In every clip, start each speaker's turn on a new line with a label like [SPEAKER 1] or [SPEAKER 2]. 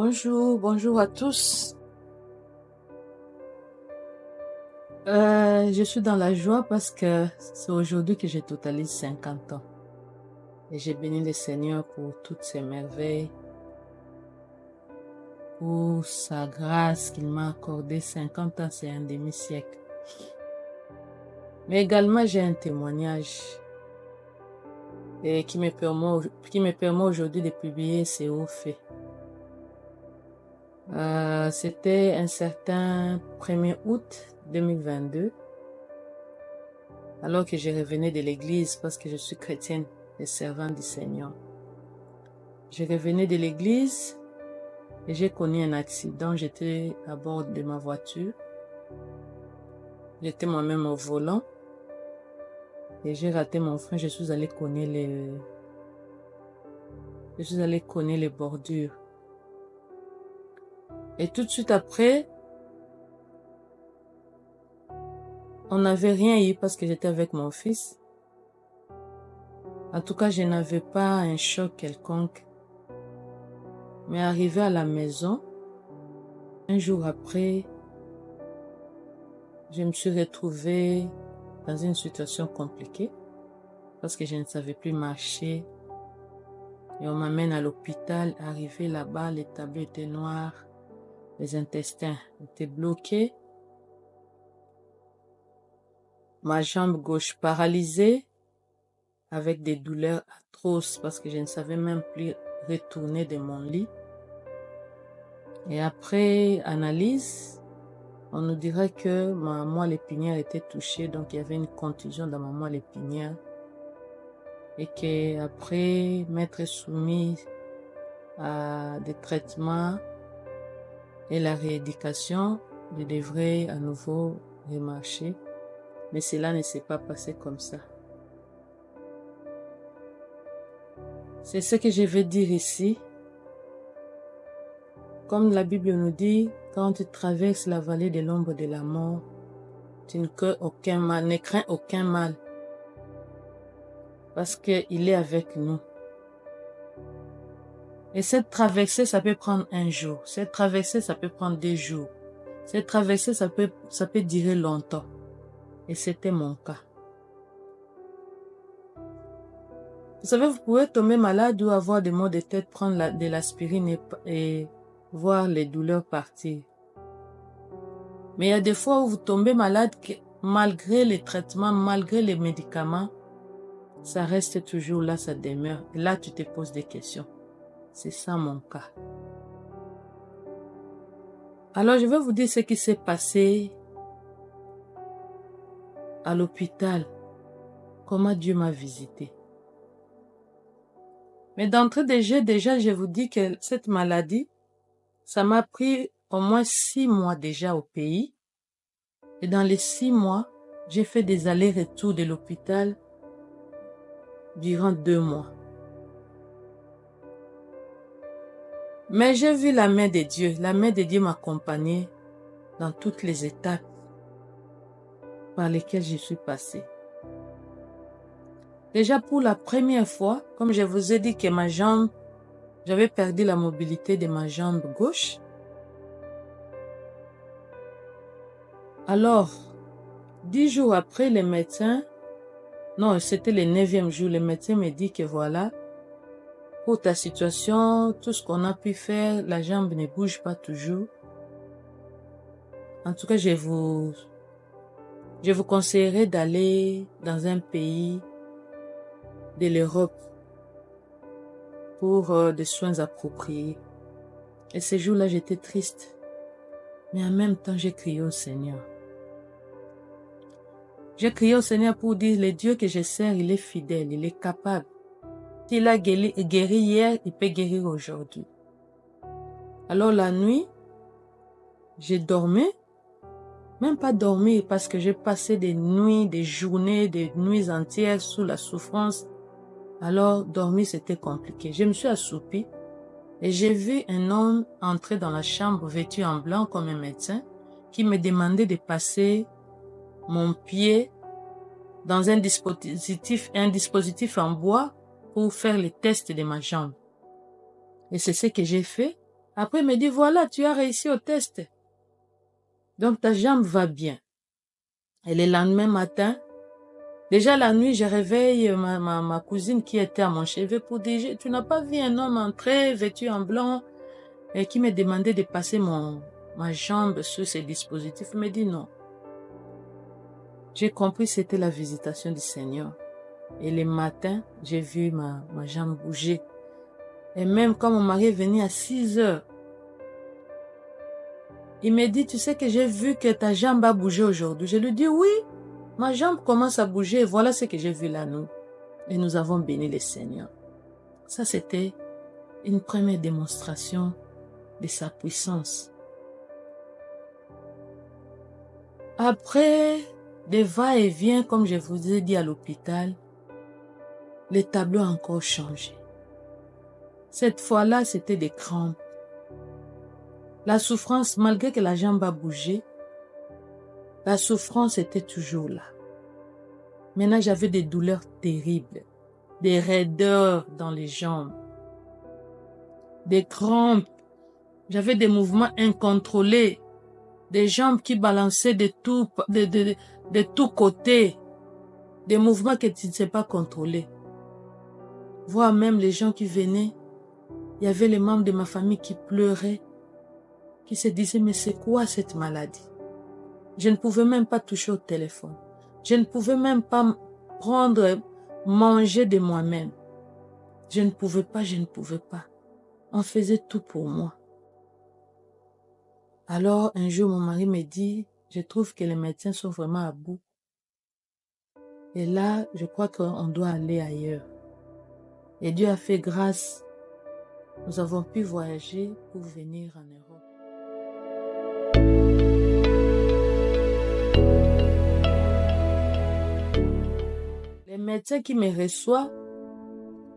[SPEAKER 1] Bonjour à tous. Je suis dans la joie parce que c'est aujourd'hui que je totalise 50 ans. Et j'ai béni le Seigneur pour toutes ses merveilles, pour sa grâce qu'il m'a accordée. 50 ans, c'est un demi-siècle. Mais également, j'ai un témoignage qui me permet aujourd'hui de publier ces hauts faits. C'était un certain 1er août 2022, alors que je revenais de l'église parce que je suis chrétienne et servante du Seigneur. Je revenais de l'église et j'ai connu un accident. J'étais à bord de ma voiture. J'étais moi-même au volant et j'ai raté mon frein. Je suis allée cogner les bordures. Et tout de suite après, on n'avait rien eu parce que j'étais avec mon fils. En tout cas, je n'avais pas un choc quelconque. Mais arrivé à la maison, un jour après, je me suis retrouvée dans une situation compliquée parce que je ne savais plus marcher. Et on m'amène à l'hôpital. Arrivé là-bas, les tableaux étaient noirs, les intestins étaient bloqués, ma jambe gauche paralysée avec des douleurs atroces parce que je ne savais même plus retourner de mon lit. Et après analyse, on nous dirait que ma moelle épinière était touchée, donc il y avait une contusion dans ma moelle épinière et qu'après m'être soumis à des traitements et la rééducation, je devrais à nouveau remarcher, mais cela ne s'est pas passé comme ça. C'est ce que je vais dire ici. Comme la Bible nous dit, quand tu traverses la vallée de l'ombre de la mort, tu ne crains aucun mal, parce qu'il est avec nous. Et cette traversée, ça peut prendre un jour. Cette traversée, ça peut prendre 2 jours. Cette traversée, ça peut durer longtemps. Et c'était mon cas. Vous savez, vous pouvez tomber malade ou avoir des maux de tête, prendre de l'aspirine et voir les douleurs partir. Mais il y a des fois où vous tombez malade, malgré les traitements, malgré les médicaments, ça reste toujours là, ça demeure. Et là, tu te poses des questions. C'est ça mon cas. Alors, je vais vous dire ce qui s'est passé à l'hôpital. Comment Dieu m'a visité. Mais d'entrée de jeu, déjà, je vous dis que cette maladie, ça m'a pris au moins 6 mois déjà au pays. Et dans les 6 mois, j'ai fait des allers-retours de l'hôpital durant 2 mois. Mais j'ai vu la main de Dieu. La main de Dieu m'accompagnait dans toutes les étapes par lesquelles je suis passée. Déjà pour la première fois, comme je vous ai dit que ma jambe, j'avais perdu la mobilité de ma jambe gauche. Alors, 10 jours après, les médecins, non, c'était le 9e jour, le médecin me dit que voilà, pour ta situation, tout ce qu'on a pu faire, la jambe ne bouge pas toujours. En tout cas, je vous conseillerais d'aller dans un pays de l'Europe pour des soins appropriés. Et ce jour-là, j'étais triste. Mais en même temps, j'ai crié au Seigneur. J'ai crié au Seigneur pour dire, le Dieu que je sers, il est fidèle, il est capable. S'il a guéri hier, il peut guérir aujourd'hui. Alors la nuit, j'ai dormi, même pas dormi parce que j'ai passé des nuits, des journées, des nuits entières sous la souffrance. Alors dormir c'était compliqué. Je me suis assoupie et j'ai vu un homme entrer dans la chambre vêtu en blanc comme un médecin qui me demandait de passer mon pied dans un dispositif en bois pour faire les tests de ma jambe. Et c'est ce que j'ai fait. Après, il me dit, voilà, tu as réussi au test. Donc, ta jambe va bien. Et le lendemain matin, déjà la nuit, je réveille ma cousine qui était à mon chevet pour dire, tu n'as pas vu un homme entrer, vêtu en blanc, et qui me demandait de passer ma jambe sur ces dispositifs. Il me dit non. J'ai compris que c'était la visitation du Seigneur. Et le matin, j'ai vu ma jambe bouger. Et même quand mon mari est venu à 6 heures, il me dit, tu sais que j'ai vu que ta jambe a bougé aujourd'hui. Je lui dis, oui, ma jambe commence à bouger. Et voilà ce que j'ai vu là, nous. Et nous avons béni le Seigneur. Ça, c'était une première démonstration de sa puissance. Après des va-et-vient, comme je vous ai dit à l'hôpital, le tableau a encore changé. Cette fois-là, c'était des crampes. La souffrance, malgré que la jambe a bougé, la souffrance était toujours là. Maintenant, j'avais des douleurs terribles, des raideurs dans les jambes, des crampes. J'avais des mouvements incontrôlés, des jambes qui balançaient de tous côtés, des mouvements que tu ne sais pas contrôler. Voire même les gens qui venaient, il y avait les membres de ma famille qui pleuraient, qui se disaient, mais c'est quoi cette maladie? Je ne pouvais même pas toucher au téléphone. Je ne pouvais même pas manger de moi-même. Je ne pouvais pas. On faisait tout pour moi. Alors, un jour, mon mari me dit, je trouve que les médecins sont vraiment à bout. Et là, je crois qu'on doit aller ailleurs. Et Dieu a fait grâce. Nous avons pu voyager pour venir en Europe. Le médecin qui me reçoit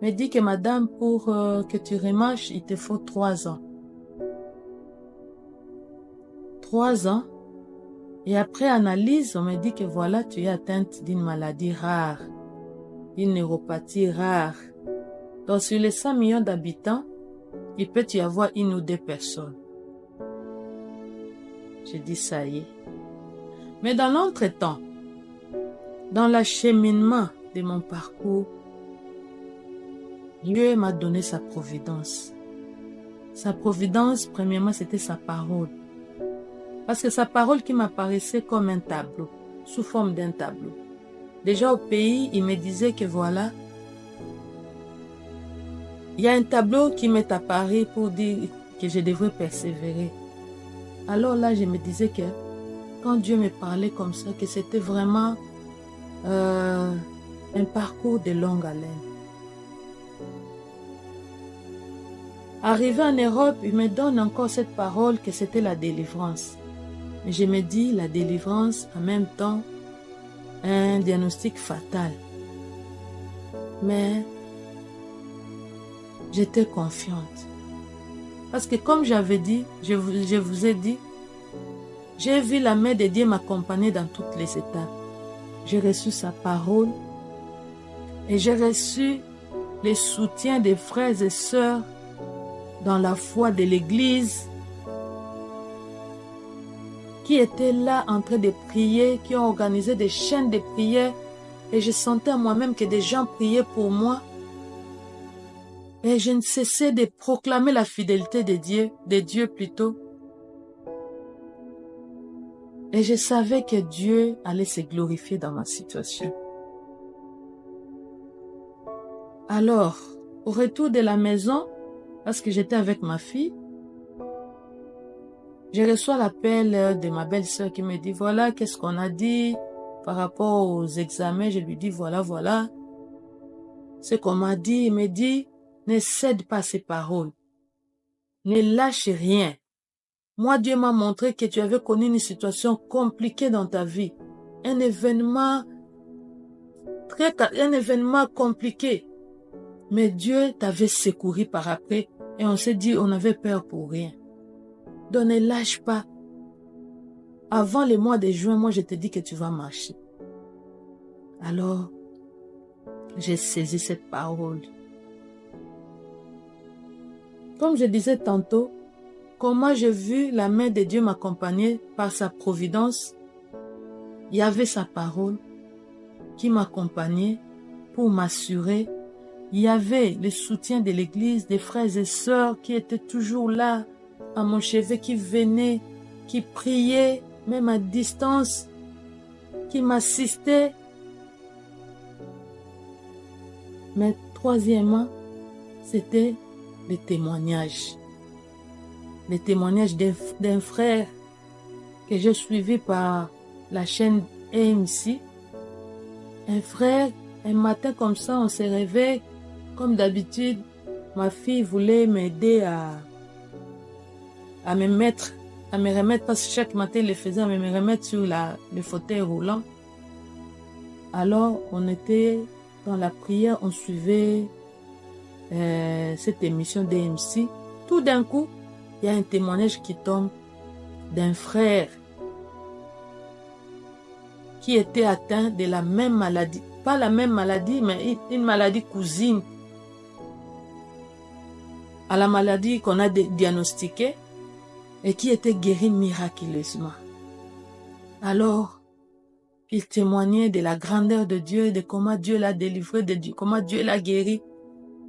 [SPEAKER 1] me dit que madame, pour que tu remarches, il te faut 3 ans. 3 ans. Et après analyse, on me dit que voilà, tu es atteinte d'une maladie rare, une neuropathie rare. Donc sur les 100 millions d'habitants, il peut y avoir 1 ou 2 personnes. J'ai dit ça y est. Mais dans l'entretemps, dans l'acheminement de mon parcours, Dieu m'a donné sa providence. Sa providence, premièrement, c'était sa parole. Parce que sa parole qui m'apparaissait comme un tableau, sous forme d'un tableau. Déjà au pays, il me disait que voilà, il y a un tableau qui m'est apparu pour dire que je devrais persévérer. Alors là, je me disais que quand Dieu me parlait comme ça, que c'était vraiment un parcours de longue haleine. Arrivé en Europe, il me donne encore cette parole que c'était la délivrance. Mais je me dis, la délivrance, en même temps, un diagnostic fatal. Mais j'étais confiante. Parce que comme j'avais dit, je vous ai dit, j'ai vu la main de Dieu m'accompagner dans toutes les étapes. J'ai reçu sa parole et j'ai reçu le soutien des frères et sœurs dans la foi de l'Église qui étaient là en train de prier, qui ont organisé des chaînes de prière et je sentais en moi-même que des gens priaient pour moi. Et je ne cessais de proclamer la fidélité de Dieu plutôt. Et je savais que Dieu allait se glorifier dans ma situation. Alors, au retour de la maison, parce que j'étais avec ma fille, je reçois l'appel de ma belle-sœur qui me dit, voilà, qu'est-ce qu'on a dit par rapport aux examens. Je lui dis, voilà. Ce qu'on m'a dit, il me dit, ne cède pas à ces paroles. Ne lâche rien. Moi, Dieu m'a montré que tu avais connu une situation compliquée dans ta vie. Un événement compliqué. Mais Dieu t'avait secouru par après et on s'est dit, on avait peur pour rien. Donc ne lâche pas. Avant le mois de juin, moi je te dis que tu vas marcher. Alors, j'ai saisi cette parole. Comme je disais tantôt, comment j'ai vu la main de Dieu m'accompagner par sa providence. Il y avait sa parole qui m'accompagnait pour m'assurer. Il y avait le soutien de l'église, des frères et sœurs qui étaient toujours là à mon chevet, qui venaient, qui priaient, même à distance, qui m'assistaient. Mais troisièmement, c'était les témoignages. Les témoignages d'un frère que j'ai suivi par la chaîne AMC. Un frère, un matin comme ça, on se réveille. Comme d'habitude, ma fille voulait m'aider à me remettre, parce que chaque matin, il le faisait, à me remettre sur le fauteuil roulant. Alors, on était dans la prière, on suivait cette émission d'AMC. Tout d'un coup, il y a un témoignage qui tombe d'un frère qui était atteint de la même maladie. Pas la même maladie, mais une maladie cousine à la maladie qu'on a diagnostiquée et qui était guéri miraculeusement. Alors, il témoignait de la grandeur de Dieu, de comment Dieu l'a délivré, comment Dieu l'a guéri.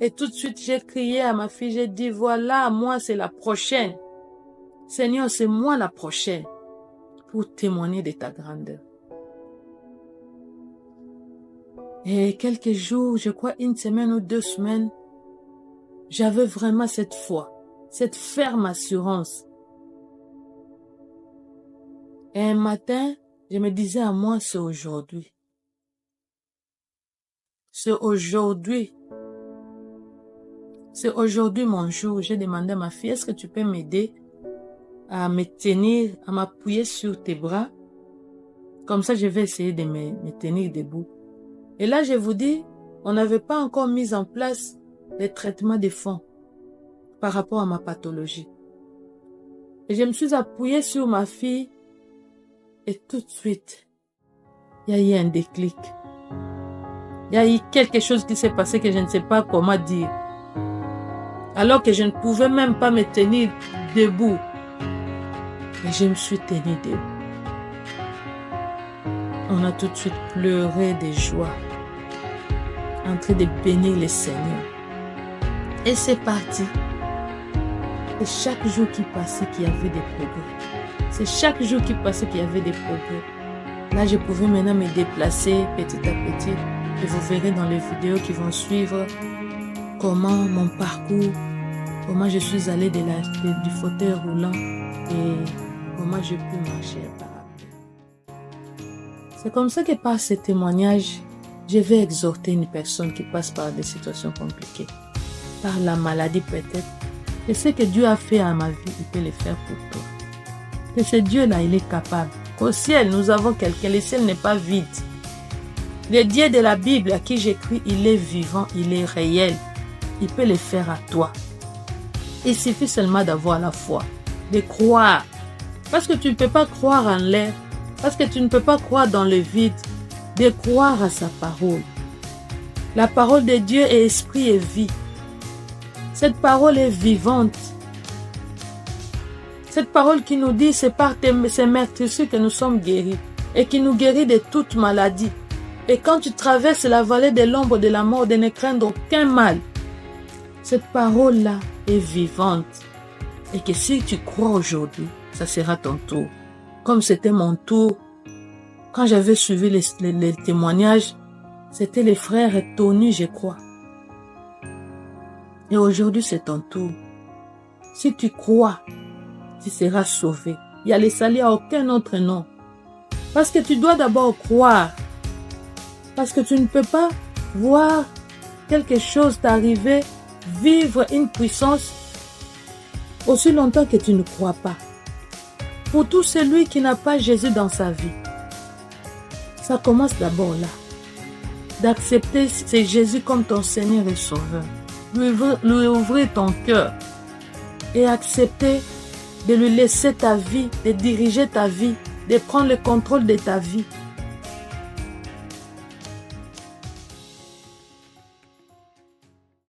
[SPEAKER 1] Et tout de suite, j'ai crié à ma fille, j'ai dit, voilà, moi, c'est la prochaine. Seigneur, c'est moi la prochaine pour témoigner de ta grandeur. Et quelques jours, je crois une semaine ou 2 semaines, j'avais vraiment cette foi, cette ferme assurance. Et un matin, je me disais à moi, c'est aujourd'hui. C'est aujourd'hui. C'est aujourd'hui mon jour. J'ai demandé à ma fille, est-ce que tu peux m'aider à me tenir, à m'appuyer sur tes bras? Comme ça, je vais essayer de me tenir debout. Et là, je vous dis, on n'avait pas encore mis en place les traitements de fond par rapport à ma pathologie. Et je me suis appuyée sur ma fille et tout de suite, il y a eu un déclic. Il y a eu quelque chose qui s'est passé que je ne sais pas comment dire. Alors que je ne pouvais même pas me tenir debout. Et je me suis tenue debout. On a tout de suite pleuré de joie, en train de bénir le Seigneur. Et c'est parti. Et chaque jour qui passait, qu'il y avait des progrès. C'est chaque jour qui passait qu'il y avait des progrès. Là, je pouvais maintenant me déplacer petit à petit. Et vous verrez dans les vidéos qui vont suivre comment mon parcours, comment je suis allée du fauteuil roulant et comment j'ai pu marcher par après. C'est comme ça que par ce témoignage, je vais exhorter une personne qui passe par des situations compliquées, par la maladie peut-être. Et ce que Dieu a fait à ma vie, il peut le faire pour toi. Que ce Dieu-là, il est capable. Au ciel, nous avons quelqu'un. Le ciel n'est pas vide. Le Dieu de la Bible à qui j'écris, il est vivant, il est réel. Il peut le faire à toi. Il suffit seulement d'avoir la foi, de croire. Parce que tu ne peux pas croire en l'air, parce que tu ne peux pas croire dans le vide, de croire à sa parole. La parole de Dieu est esprit et vie. Cette parole est vivante. Cette parole qui nous dit, c'est par ces meurtrissures que nous sommes guéris et qui nous guérit de toute maladie. Et quand tu traverses la vallée de l'ombre de la mort, de ne craindre aucun mal. Cette parole-là est vivante. Et que si tu crois aujourd'hui, ça sera ton tour. Comme c'était mon tour, quand j'avais suivi les témoignages, c'était les frères Tony, je crois. Et aujourd'hui, c'est ton tour. Si tu crois, tu seras sauvé. Il y a les salis à aucun autre nom. Parce que tu dois d'abord croire. Parce que tu ne peux pas voir quelque chose t'arriver, vivre une puissance aussi longtemps que tu ne crois pas. Pour tout celui qui n'a pas Jésus dans sa vie, ça commence d'abord là. D'accepter c'est Jésus comme ton Seigneur et Sauveur. Lui ouvrir ton cœur et accepter de lui laisser ta vie, de diriger ta vie, de prendre le contrôle de ta vie.